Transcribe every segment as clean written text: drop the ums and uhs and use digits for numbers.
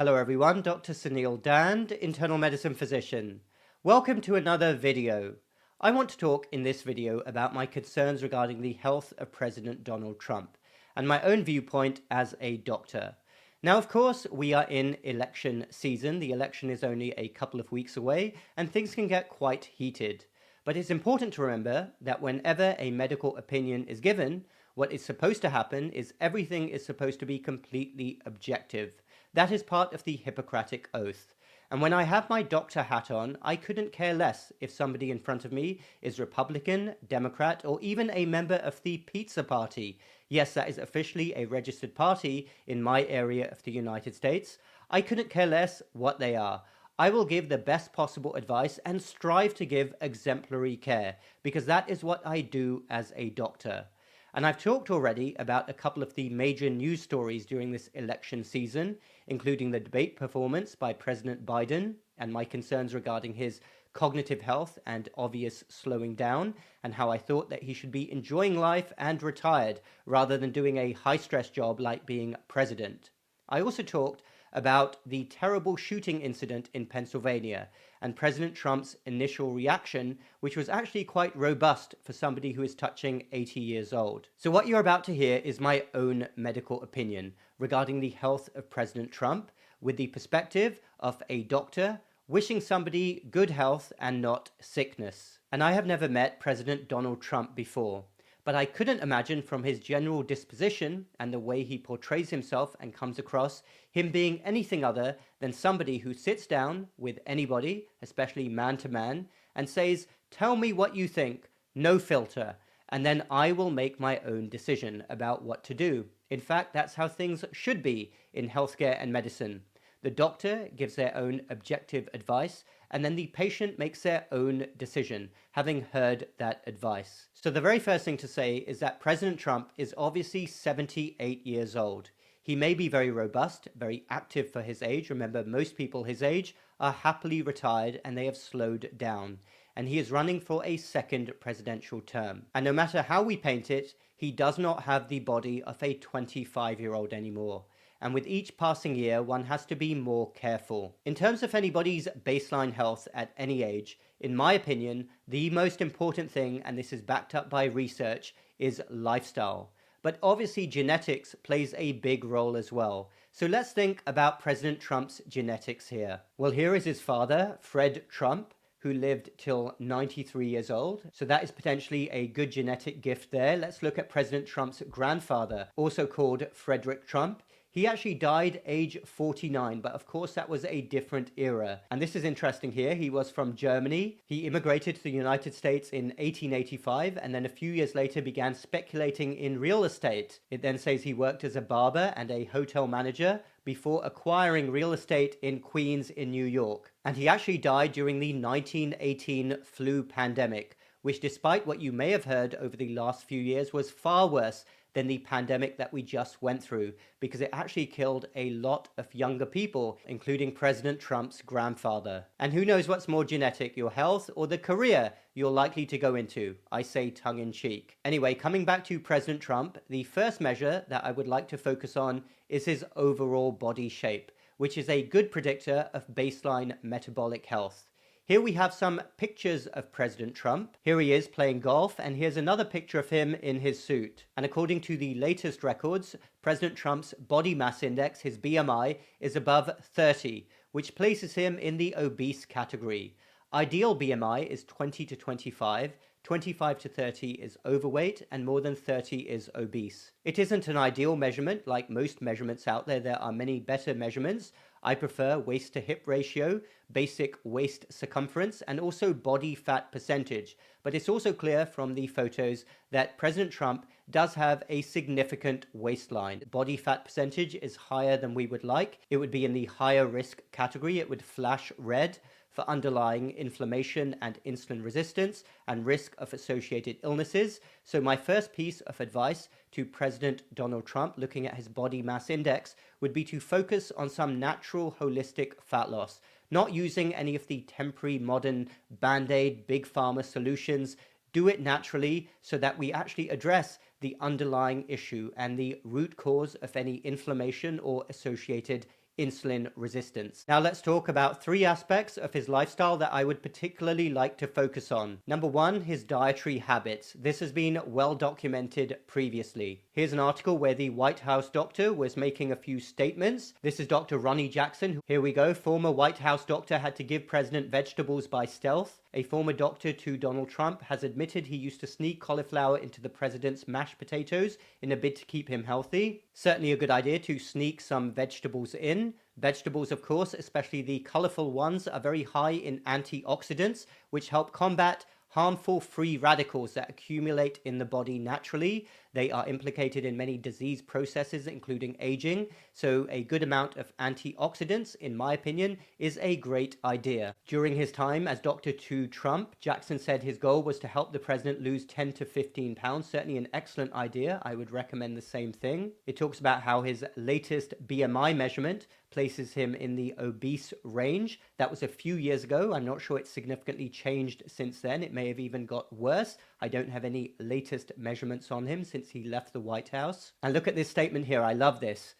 Hello everyone, Dr. Sunil Dand, internal medicine physician. Welcome to another video. I want to talk in this video about my concerns regarding the health of President Donald Trump and my own viewpoint as a doctor. Now, of course, we are in election season. The election is only a couple of weeks away and things can get quite heated. But it's important to remember that whenever a medical opinion is given, what is supposed to happen is everything is supposed to be completely objective. That is part of the Hippocratic Oath. And when I have my doctor hat on, I couldn't care less if somebody in front of me is Republican, Democrat, or even a member of the Pizza Party. Yes, that is officially a registered party in my area of the United States. I couldn't care less what they are. I will give the best possible advice and strive to give exemplary care, because that is what I do as a doctor. And I've talked already about a couple of the major news stories during this election season, including the debate performance by President Biden and my concerns regarding his cognitive health and obvious slowing down, and how I thought that he should be enjoying life and retired rather than doing a high-stress job like being president. I also talked about the terrible shooting incident in Pennsylvania and President Trump's initial reaction, which was actually quite robust for somebody who is touching 80 years old. So what you're about to hear is my own medical opinion regarding the health of President Trump with the perspective of a doctor wishing somebody good health and not sickness. And I have never met President Donald Trump before, but I couldn't imagine from his general disposition and the way he portrays himself and comes across him being anything other than somebody who sits down with anybody, especially man to man, and says, "Tell me what you think, no filter, and then I will make my own decision about what to do." In fact, that's how things should be in healthcare and medicine. The doctor gives their own objective advice, and then the patient makes their own decision, having heard that advice. So the very first thing to say is that President Trump is obviously 78 years old. He may be very robust, very active for his age. Remember, most people his age are happily retired and they have slowed down. And he is running for a second presidential term. And no matter how we paint it, he does not have the body of a 25-year-old anymore. And with each passing year, one has to be more careful. In terms of anybody's baseline health at any age, in my opinion, the most important thing, and this is backed up by research, is lifestyle. But obviously genetics plays a big role as well. So let's think about President Trump's genetics here. Well, here is his father, Fred Trump, who lived till 93 years old. So that is potentially a good genetic gift there. Let's look at President Trump's grandfather, also called Frederick Trump. He actually died age 49, but of course that was a different era. And this is interesting here. He was from Germany. He immigrated to the United States in 1885, and then a few years later began speculating in real estate. It then says he worked as a barber and a hotel manager before acquiring real estate in Queens in New York. And he actually died during the 1918 flu pandemic, which, despite what you may have heard over the last few years, was far worse than the pandemic that we just went through, because it actually killed a lot of younger people, including President Trump's grandfather. And who knows what's more genetic, your health or the career you're likely to go into? I say tongue in cheek. Anyway, coming back to President Trump, the first measure that I would like to focus on is his overall body shape, which is a good predictor of baseline metabolic health. Here we have some pictures of President Trump. Here he is playing golf, and here's another picture of him in his suit. And according to the latest records, President Trump's body mass index, his BMI, is above 30, which places him in the obese category. Ideal BMI is 20 to 25, 25 to 30 is overweight, and more than 30 is obese. It isn't an ideal measurement like most measurements out there. There are many better measurements. I prefer waist to hip ratio, basic waist circumference, and also body fat percentage. But it's also clear from the photos that President Trump does have a significant waistline. Body fat percentage is higher than we would like. It would be in the higher risk category. It would flash red for underlying inflammation and insulin resistance and risk of associated illnesses. So my first piece of advice to President Donald Trump, looking at his body mass index, would be to focus on some natural holistic fat loss, not using any of the temporary modern band-aid big pharma solutions. Do it naturally so that we actually address the underlying issue and the root cause of any inflammation or associated insulin resistance. Now let's talk about 3 aspects of his lifestyle that I would particularly like to focus on. Number 1, his dietary habits. This has been well documented previously. Here's an article where the White House doctor was making a few statements. This is Dr. Ronnie Jackson. Here we go. Former White House doctor had to give president vegetables by stealth. A former doctor to Donald Trump has admitted he used to sneak cauliflower into the president's mashed potatoes in a bid to keep him healthy. Certainly a good idea to sneak some vegetables in. Vegetables, of course, especially the colorful ones, are very high in antioxidants, which help combat harmful free radicals that accumulate in the body naturally. They are implicated in many disease processes, including aging. So a good amount of antioxidants, in my opinion, is a great idea. During his time as doctor to Trump, Jackson said his goal was to help the president lose 10 to 15 pounds. Certainly an excellent idea. I would recommend the same thing. It talks about how his latest BMI measurement places him in the obese range. That was a few years ago. I'm not sure it's significantly changed since then. It may have even got worse. I don't have any latest measurements on him since he left the White House. And look at this statement here. I love this.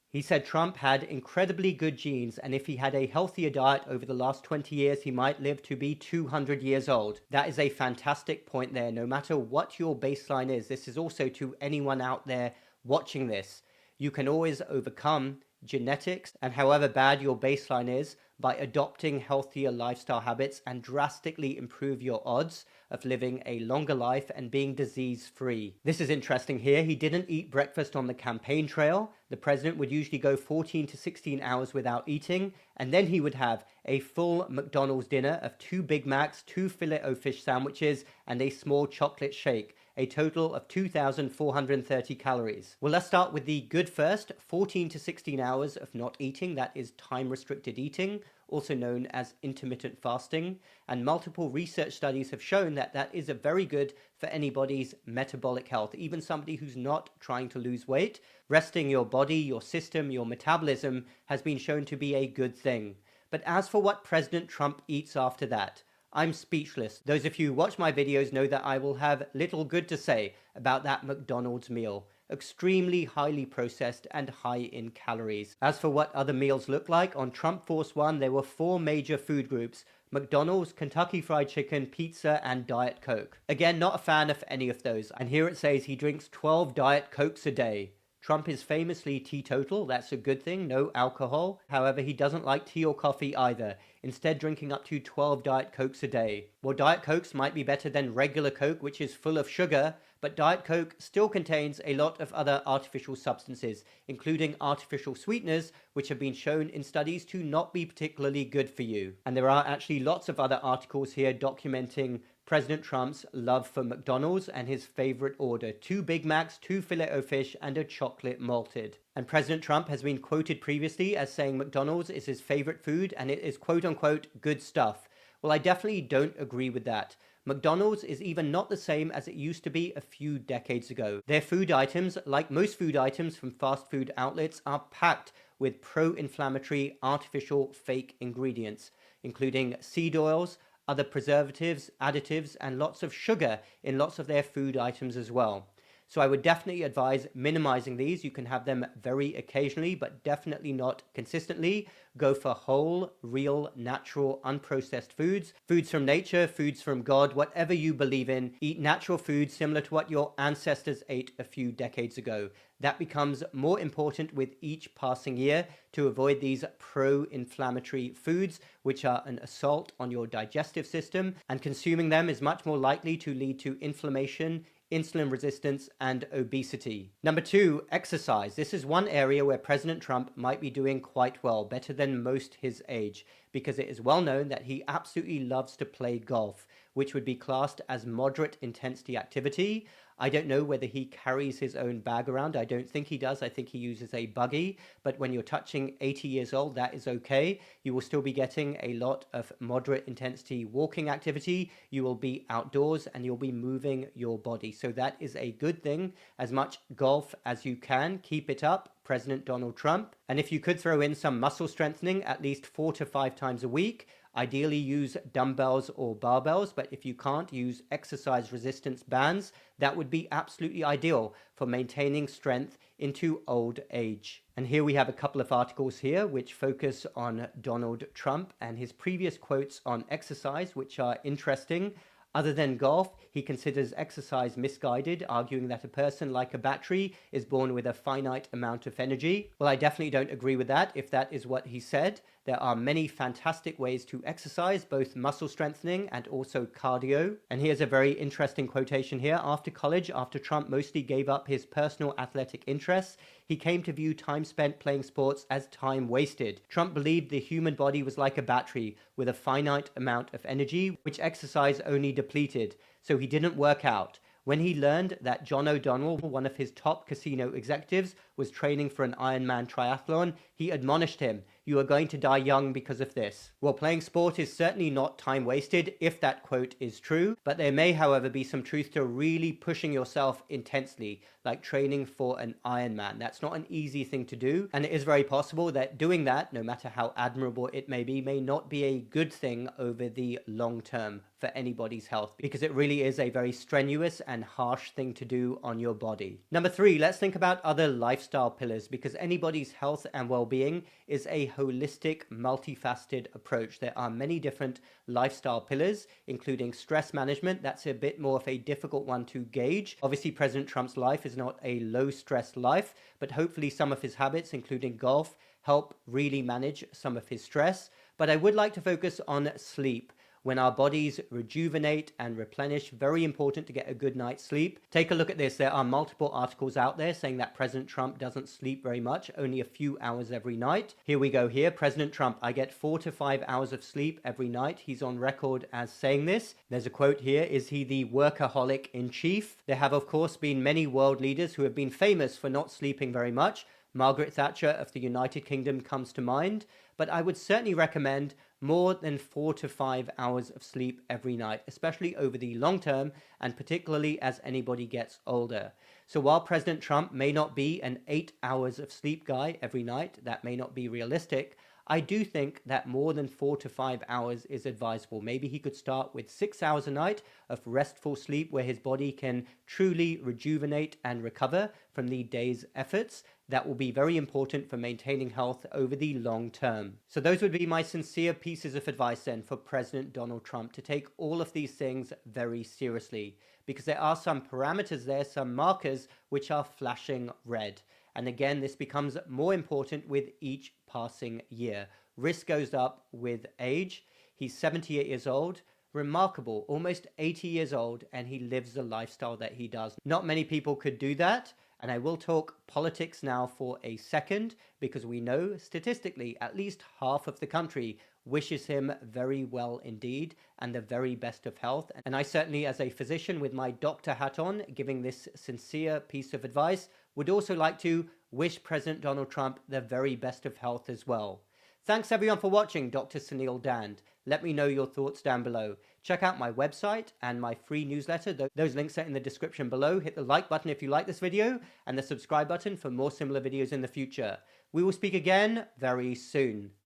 He said Trump had incredibly good genes, and if he had a healthier diet over the last 20 years, he might live to be 200 years old. That is a fantastic point there. No matter what your baseline is, this is also to anyone out there watching this. You can always overcome genetics and however bad your baseline is by adopting healthier lifestyle habits and drastically improve your odds of living a longer life and being disease-free. This is interesting here. He didn't eat breakfast on the campaign trail. The president would usually go 14 to 16 hours without eating, and then he would have a full McDonald's dinner of 2 Big Macs, 2 Filet-O-Fish sandwiches, and a small chocolate shake. A total of 2,430 calories. Well, let's start with the good first. 14 to 16 hours of not eating. That is time-restricted eating, also known as intermittent fasting. And multiple research studies have shown that that is a very good for anybody's metabolic health. Even somebody who's not trying to lose weight, resting your body, your system, your metabolism has been shown to be a good thing. But as for what President Trump eats after that, I'm speechless. Those of you who watch my videos know that I will have little good to say about that McDonald's meal. Extremely highly processed and high in calories. As for what other meals look like, on Trump Force One, there were 4 major food groups: McDonald's, Kentucky Fried Chicken, pizza, and Diet Coke. Again, not a fan of any of those. And here it says he drinks 12 Diet Cokes a day. Trump is famously teetotal. That's a good thing, no alcohol. However, he doesn't like tea or coffee either, instead drinking up to 12 Diet Cokes a day. Well, Diet Cokes might be better than regular Coke, which is full of sugar, but Diet Coke still contains a lot of other artificial substances, including artificial sweeteners, which have been shown in studies to not be particularly good for you. And there are actually lots of other articles here documenting President Trump's love for McDonald's and his favorite order: 2 Big Macs, 2 Filet-O-Fish, and a chocolate malted. And President Trump has been quoted previously as saying McDonald's is his favorite food and it is quote-unquote good stuff. Well, I definitely don't agree with that. McDonald's is even not the same as it used to be a few decades ago. Their food items, like most food items from fast food outlets, are packed with pro-inflammatory artificial fake ingredients, including seed oils, other preservatives, additives, and lots of sugar in lots of their food items as well. So I would definitely advise minimizing these. You can have them very occasionally, but definitely not consistently. Go for whole, real, natural, unprocessed foods. Foods from nature, foods from God, whatever you believe in. Eat natural foods similar to what your ancestors ate a few decades ago. That becomes more important with each passing year to avoid these pro-inflammatory foods, which are an assault on your digestive system, and consuming them is much more likely to lead to inflammation, insulin resistance, and obesity. Number 2, exercise. This is one area where President Trump might be doing quite well, better than most his age, because it is well known that he absolutely loves to play golf, which would be classed as moderate intensity activity. I don't know whether he carries his own bag around. I don't think he does. I think he uses a buggy. But when you're touching 80 years old, that is okay. You will still be getting a lot of moderate intensity walking activity. You will be outdoors and you'll be moving your body. So that is a good thing. As much golf as you can, keep it up, President Donald Trump. And if you could throw in some muscle strengthening at least 4 to 5 times a week, Ideally use dumbbells or barbells, but if you can't, use exercise resistance bands. That would be absolutely ideal for maintaining strength into old age. And here we have a couple of articles here which focus on Donald Trump and his previous quotes on exercise, which are interesting. Other than golf, he considers exercise misguided, arguing that a person like a battery is born with a finite amount of energy. Well, I definitely don't agree with that, if that is what he said. There are many fantastic ways to exercise, both muscle strengthening and also cardio. And here's a very interesting quotation here. After college, after Trump mostly gave up his personal athletic interests, he came to view time spent playing sports as time wasted. Trump believed the human body was like a battery with a finite amount of energy, which exercise only depleted, so he didn't work out. When he learned that John O'Donnell, one of his top casino executives, was training for an Ironman triathlon, he admonished him, "You are going to die young because of this." Well, playing sport is certainly not time wasted, if that quote is true, but there may, however, be some truth to really pushing yourself intensely, like training for an Ironman. That's not an easy thing to do, and it is very possible that doing that, no matter how admirable it may not be a good thing over the long term for anybody's health, because it really is a very strenuous and harsh thing to do on your body. Number 3, let's think about other lifestyle pillars, because anybody's health and well-being is a holistic, multifaceted approach. There are many different lifestyle pillars, including stress management. That's a bit more of a difficult one to gauge. Obviously, President Trump's life is not a low-stress life, but hopefully some of his habits, including golf, help really manage some of his stress. But I would like to focus on sleep. When our bodies rejuvenate and replenish, very important to get a good night's sleep. Take a look at this. There are multiple articles out there saying that President Trump doesn't sleep very much, only a few hours every night. Here we go here. President Trump, "I get 4 to 5 hours of sleep every night." He's on record as saying this. There's a quote here. Is he the workaholic in chief? There have, of course, been many world leaders who have been famous for not sleeping very much. Margaret Thatcher of the United Kingdom comes to mind, but I would certainly recommend more than 4 to 5 hours of sleep every night, especially over the long term and particularly as anybody gets older. So while President Trump may not be an 8 hours of sleep guy every night, that may not be realistic, I do think that more than 4 to 5 hours is advisable. Maybe he could start with 6 hours a night of restful sleep where his body can truly rejuvenate and recover from the day's efforts. That will be very important for maintaining health over the long term. So those would be my sincere pieces of advice then for President Donald Trump, to take all of these things very seriously, because there are some parameters there, some markers which are flashing red. And again, this becomes more important with each passing year. Risk goes up with age. He's 78 years old. Remarkable, almost 80 years old, and he lives the lifestyle that he does. Not many people could do that. And I will talk politics now for a second, because we know statistically at least half of the country wishes him very well indeed and the very best of health. And I certainly, as a physician with my doctor hat on, giving this sincere piece of advice, would also like to wish President Donald Trump the very best of health as well. Thanks everyone for watching. Dr. Sunil Dand. Let me know your thoughts down below. Check out my website and my free newsletter. Those links are in the description below. Hit the like button if you like this video and the subscribe button for more similar videos in the future. We will speak again very soon.